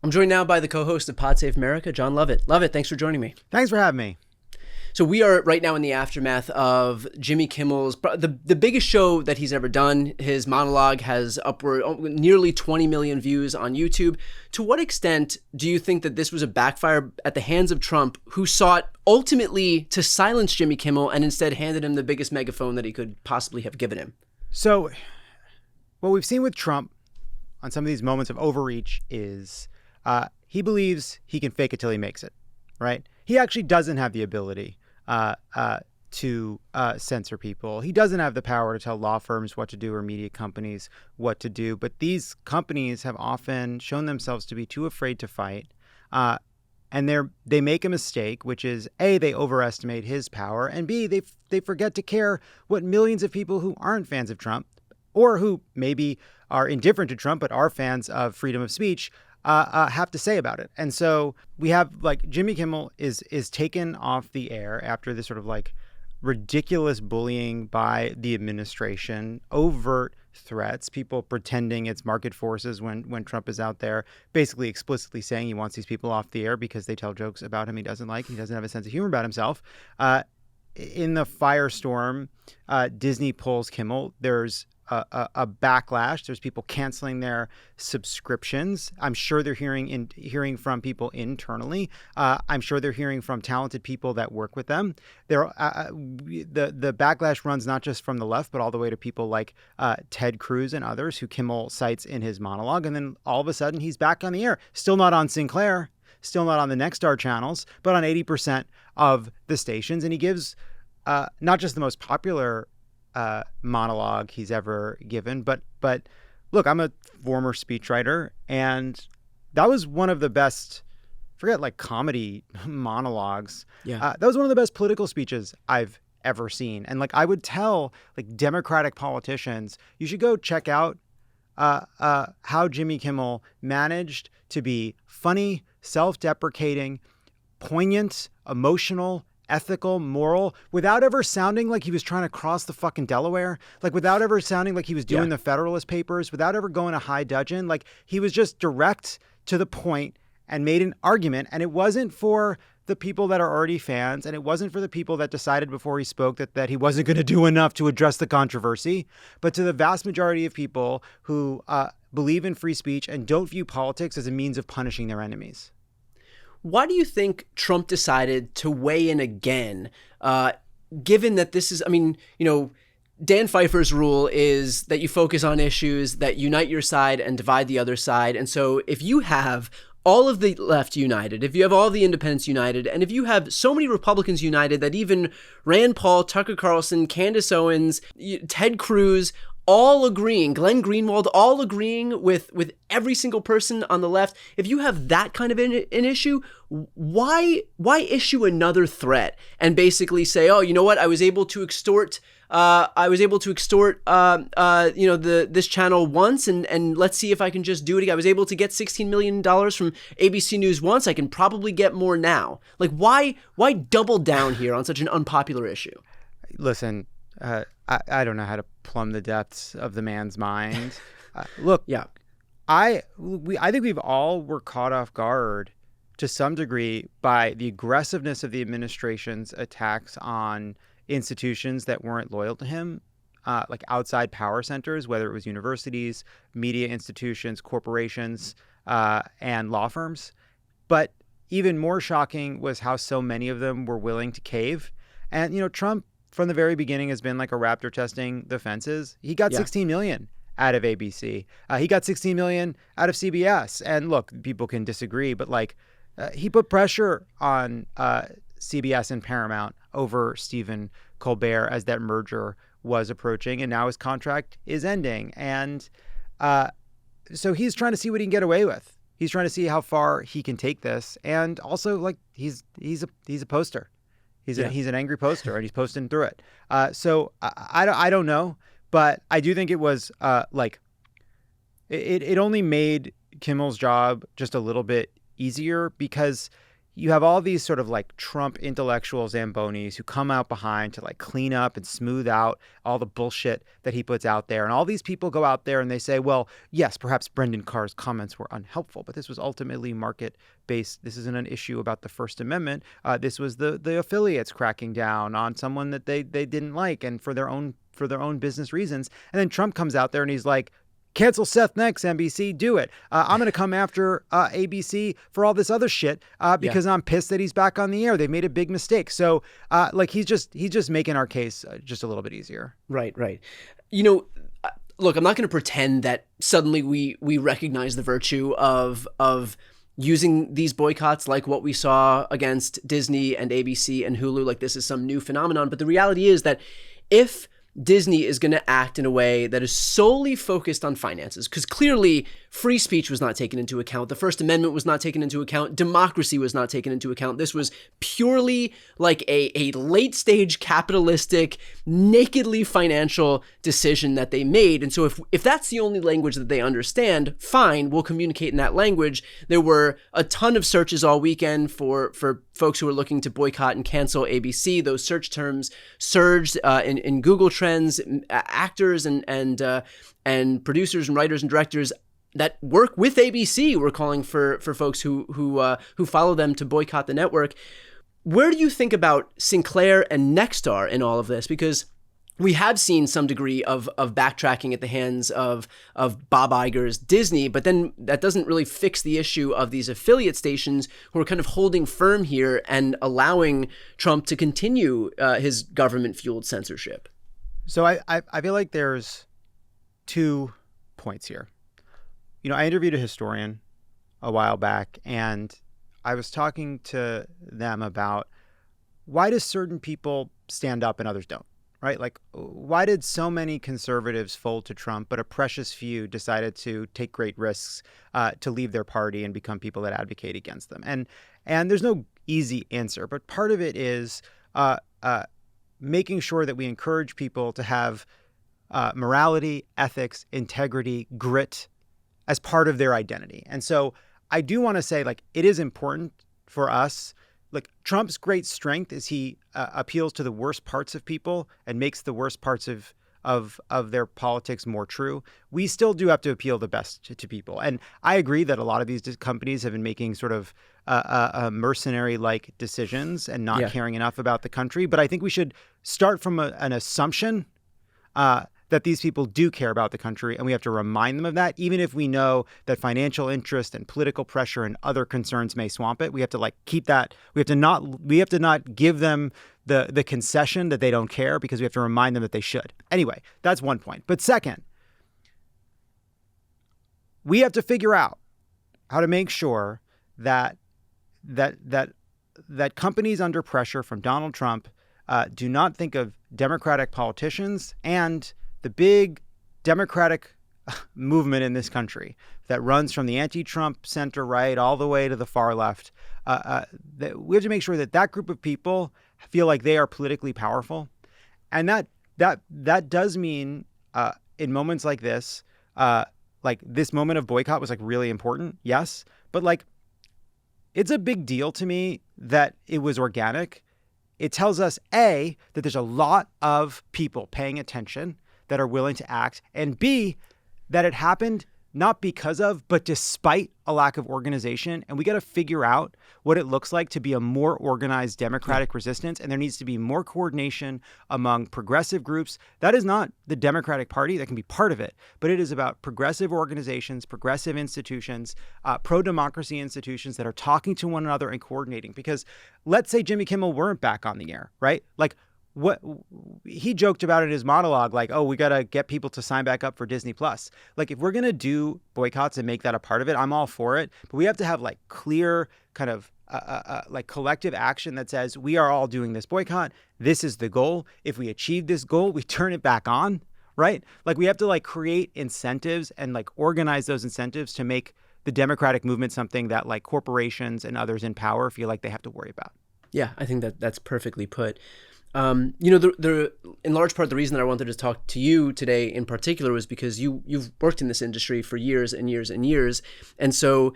I'm joined now by the co-host of Pod Save America, Jon Lovett. Lovett, thanks for joining me. Thanks for having me. So we are right now in the aftermath of Jimmy Kimmel's, the biggest show that he's ever done. His monologue has nearly 20 million views on YouTube. To what extent do you think that this was a backfire at the hands of Trump, who sought ultimately to silence Jimmy Kimmel and instead handed him the biggest megaphone that he could possibly have given him? So what we've seen with Trump on some of these moments of overreach is he believes he can fake it till he makes it, right? He actually doesn't have the ability to censor people. He doesn't have the power to tell law firms what to do or media companies what to do. But these companies have often shown themselves to be too afraid to fight. And they make a mistake, which is A, they overestimate his power, and B, they forget to care what millions of people who aren't fans of Trump or who maybe are indifferent to Trump but are fans of freedom of speech have to say about it. And so we have Jimmy Kimmel is taken off the air after this sort of ridiculous bullying by the administration, overt threats, people pretending it's market forces when Trump is out there basically explicitly saying he wants these people off the air because they tell jokes about him he doesn't like. He doesn't have a sense of humor about himself. In the firestorm, Disney pulls Kimmel. There's a backlash. There's people canceling their subscriptions. I'm sure they're hearing from people internally. I'm sure they're hearing from talented people that work with them. The backlash runs not just from the left, but all the way to people like Ted Cruz and others who Kimmel cites in his monologue. And then all of a sudden he's back on the air, still not on Sinclair, still not on the Nexstar channels, but on 80% of the stations. And he gives not just the most popular monologue he's ever given, but look, I'm a former speechwriter, and that was one of the best, forget comedy monologues. Yeah. That was one of the best political speeches I've ever seen. And I would tell Democratic politicians, you should go check out how Jimmy Kimmel managed to be funny, self-deprecating, poignant, emotional, ethical, moral, without ever sounding like he was trying to cross the fucking Delaware, without ever sounding like he was doing the Federalist Papers, without ever going to high dudgeon. He was just direct to the point and made an argument. And it wasn't for the people that are already fans, and it wasn't for the people that decided before he spoke that he wasn't going to do enough to address the controversy, but to the vast majority of people who believe in free speech and don't view politics as a means of punishing their enemies. Why do you think Trump decided to weigh in again, given that this is, Dan Pfeiffer's rule is that you focus on issues that unite your side and divide the other side. And so if you have all of the left united, if you have all the independents united, and if you have so many Republicans united that even Rand Paul, Tucker Carlson, Candace Owens, Ted Cruz, all agreeing, Glenn Greenwald, all agreeing with every single person on the left. If you have that kind of an issue, why issue another threat and basically say, oh, you know what, I was able to extort this channel once, and let's see if I can just do it again. I was able to get $16 million from ABC News once. I can probably get more now. Why double down here on such an unpopular issue? Listen, I don't know how to plumb the depths of the man's mind. Look, yeah, I think we've all were caught off guard to some degree by the aggressiveness of the administration's attacks on institutions that weren't loyal to him, outside power centers, whether it was universities, media institutions, corporations, and law firms. But even more shocking was how so many of them were willing to cave. And, Trump, from the very beginning, has been like a raptor testing the fences. He got 16 million out of ABC. He got 16 million out of CBS. And look, people can disagree, but he put pressure on CBS and Paramount over Stephen Colbert as that merger was approaching, and now his contract is ending. And so he's trying to see what he can get away with. He's trying to see how far he can take this. And also, he's a poster. He's an angry poster, and he's posting through it. So I don't know, but I do think it was it only made Kimmel's job just a little bit easier because you have all these sort of like Trump intellectual Zambonis who come out behind to like clean up and smooth out all the bullshit that he puts out there. And all these people go out there and they say, well, yes, perhaps Brendan Carr's comments were unhelpful, but this was ultimately market-based. This isn't an issue about the First Amendment. This was the affiliates cracking down on someone that they didn't like and for their own business reasons. And then Trump comes out there and he's like, cancel Seth next, NBC, do it. I'm going to come after ABC for all this other shit because I'm pissed that he's back on the air. They've made a big mistake. So like he's just making our case just a little bit easier. Right. You know, look, I'm not going to pretend that suddenly we recognize the virtue of using these boycotts like what we saw against Disney and ABC and Hulu, like this is some new phenomenon. But the reality is that if Disney is going to act in a way that is solely focused on finances, because clearly free speech was not taken into account. The First Amendment was not taken into account. Democracy was not taken into account. This was purely like a late stage capitalistic, nakedly financial decision that they made. And so if that's the only language that they understand, fine, we'll communicate in that language. There were a ton of searches all weekend for folks who were looking to boycott and cancel ABC. Those search terms surged in Google Trends. Actors and producers and writers and directors that work with ABC were calling for folks who follow them to boycott the network. Where do you think about Sinclair and Nexstar in all of this? Because we have seen some degree of backtracking at the hands of Bob Iger's Disney, but then that doesn't really fix the issue of these affiliate stations who are kind of holding firm here and allowing Trump to continue his government-fueled censorship. So I feel like there's 2 points here. You know, I interviewed a historian a while back, and I was talking to them about why do certain people stand up and others don't, right? Like, why did so many conservatives fold to Trump, but a precious few decided to take great risks to leave their party and become people that advocate against them? And there's no easy answer, but part of it is making sure that we encourage people to have morality, ethics, integrity, grit as part of their identity. And so I do want to say, like, it is important for us. Like, Trump's great strength is he appeals to the worst parts of people and makes the worst parts of their politics more true. We still do have to appeal the best to people. And I agree that a lot of these companies have been making sort of mercenary-like decisions and not caring enough about the country. But I think we should start from an assumption that these people do care about the country, and we have to remind them of that, even if we know that financial interest and political pressure and other concerns may swamp it. We have to like keep that. We have to not give them the concession that they don't care, because we have to remind them that they should. Anyway, that's one point. But second, we have to figure out how to make sure that companies under pressure from Donald Trump do not think of Democratic politicians and the big Democratic movement in this country that runs from the anti-Trump center right all the way to the far left. That we have to make sure that group of people feel like they are politically powerful, and that does mean in moments like this, like this moment of boycott was like really important, yes, but like it's a big deal to me that it was organic. It tells us, A, that there's a lot of people paying attention that are willing to act, and B, that it happened not because of, but despite a lack of organization. And we got to figure out what it looks like to be a more organized democratic resistance. And there needs to be more coordination among progressive groups. That is not the Democratic Party. That can be part of it, but it is about progressive organizations, progressive institutions, pro-democracy institutions that are talking to one another and coordinating. Because let's say Jimmy Kimmel weren't back on the air, right? Like, what he joked about in his monologue, like, oh, we got to get people to sign back up for Disney Plus. Like, if we're going to do boycotts and make that a part of it, I'm all for it. But we have to have like clear kind of like collective action that says we are all doing this boycott. This is the goal. If we achieve this goal, we turn it back on, right? Like, we have to like create incentives and like organize those incentives to make the democratic movement something that like corporations and others in power feel like they have to worry about. Yeah, I think that's perfectly put. You know, the in large part, the reason that I wanted to talk to you today in particular was because you've worked in this industry for years and years and years. And so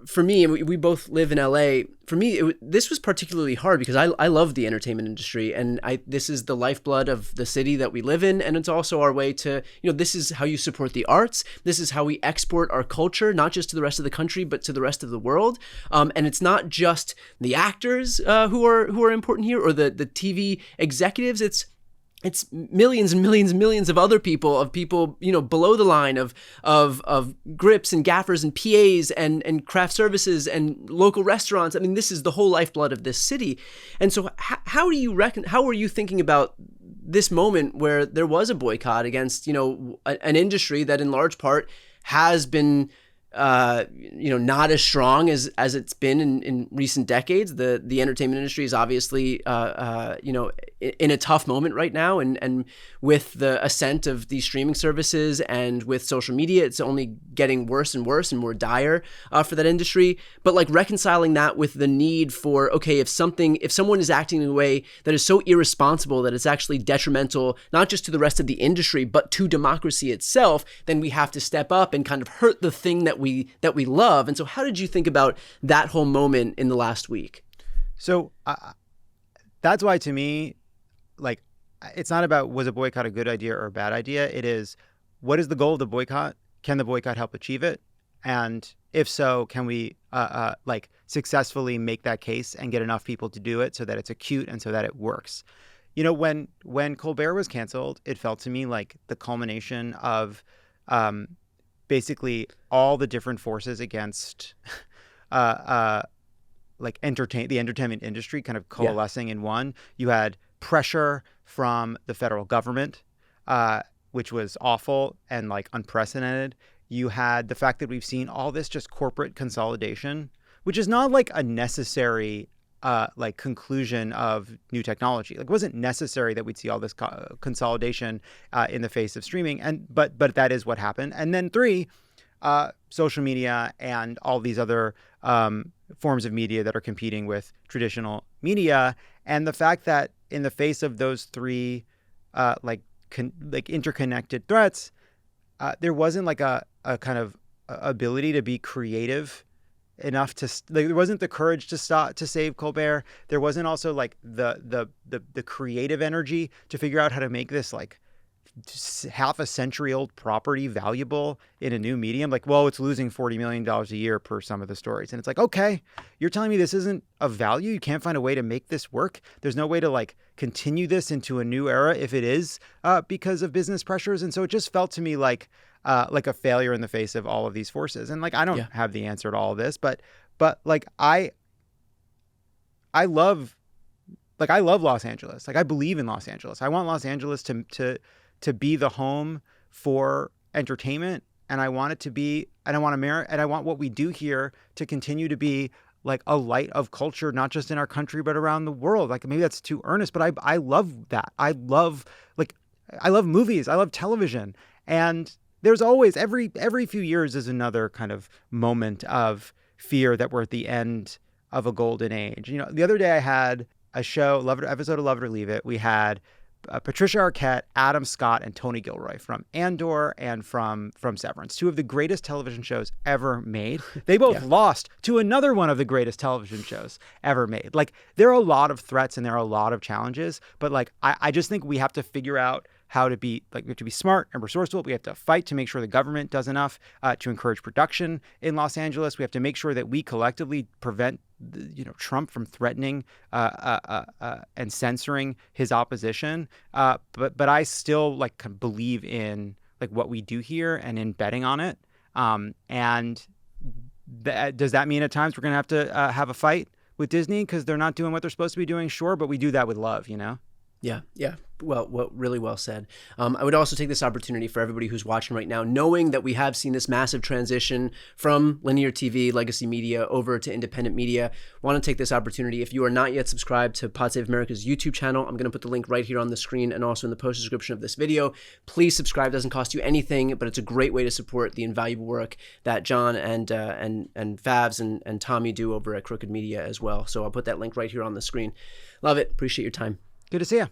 For me, and we both live in LA, for me, this was particularly hard because I love the entertainment industry, and this is the lifeblood of the city that we live in. And it's also our way to, this is how you support the arts. This is how we export our culture, not just to the rest of the country, but to the rest of the world. And it's not just the actors who are important here, or the TV executives. It's millions and millions and millions of other people, below the line of grips and gaffers and PAs and craft services and local restaurants. I mean, this is the whole lifeblood of this city. And so how are you thinking about this moment where there was a boycott against, an industry that in large part has been not as strong as it's been in recent decades. The entertainment industry is obviously, in a tough moment right now. And with the ascent of these streaming services and with social media, it's only getting worse and worse and more dire for that industry. But like reconciling that with the need for, okay, if someone is acting in a way that is so irresponsible that it's actually detrimental, not just to the rest of the industry, but to democracy itself, then we have to step up and kind of hurt the thing that we love. And so how did you think about that whole moment in the last week? So that's why, to me, like, it's not about was a boycott a good idea or a bad idea. It is, what is the goal of the boycott? Can the boycott help achieve it? And if so, can we successfully make that case and get enough people to do it so that it's acute and so that it works? When Colbert was canceled, it felt to me like the culmination of basically all the different forces against the entertainment industry kind of coalescing in one. You had pressure from the federal government, which was awful and like unprecedented. You had the fact that we've seen all this just corporate consolidation, which is not like a necessary conclusion of new technology. Like, it wasn't necessary that we'd see all this consolidation in the face of streaming, but that is what happened. And then 3, social media and all these other forms of media that are competing with traditional media, and the fact that in the face of those 3 interconnected threats, there wasn't like a kind of ability to be creative enough to there wasn't the courage to save Colbert. There wasn't also like the creative energy to figure out how to make this like half a century old property valuable in a new medium. Like, well, it's losing $40 million a year per some of the stories. And it's like, okay, you're telling me this isn't of value? You can't find a way to make this work? There's no way to like continue this into a new era if it is because of business pressures. And so it just felt to me like a failure in the face of all of these forces. And like, I don't have the answer to all of this, but like I love Los Angeles. Like, I believe in Los Angeles. I want Los Angeles to be the home for entertainment, and I want it to be, and I want what we do here to continue to be like a light of culture, not just in our country, but around the world. Like, maybe that's too earnest, but I love that. I love movies. I love television. And there's always, every few years is another kind of moment of fear that we're at the end of a golden age. The other day I had a show, episode of Love It or Leave It. We had Patricia Arquette, Adam Scott, and Tony Gilroy from Andor and from Severance, 2 of the greatest television shows ever made. They both lost to another one of the greatest television shows ever made. Like, there are a lot of threats and there are a lot of challenges, but like, I just think we have to figure out how to be, like, we have to be smart and resourceful. We have to fight to make sure the government does enough to encourage production in Los Angeles. We have to make sure that we collectively prevent Trump from threatening and censoring his opposition. But I still like believe in like what we do here and in betting on it. And does that mean at times we're going to have to have a fight with Disney because they're not doing what they're supposed to be doing? Sure, but we do that with love, Yeah. Well, really well said. I would also take this opportunity for everybody who's watching right now, knowing that we have seen this massive transition from linear TV, legacy media, over to independent media. Want to take this opportunity. If you are not yet subscribed to Pod Save America's YouTube channel, I'm going to put the link right here on the screen and also in the post description of this video. Please subscribe. It doesn't cost you anything, but it's a great way to support the invaluable work that John and Favs and Tommy do over at Crooked Media as well. So I'll put that link right here on the screen. Love it. Appreciate your time. Good to see you.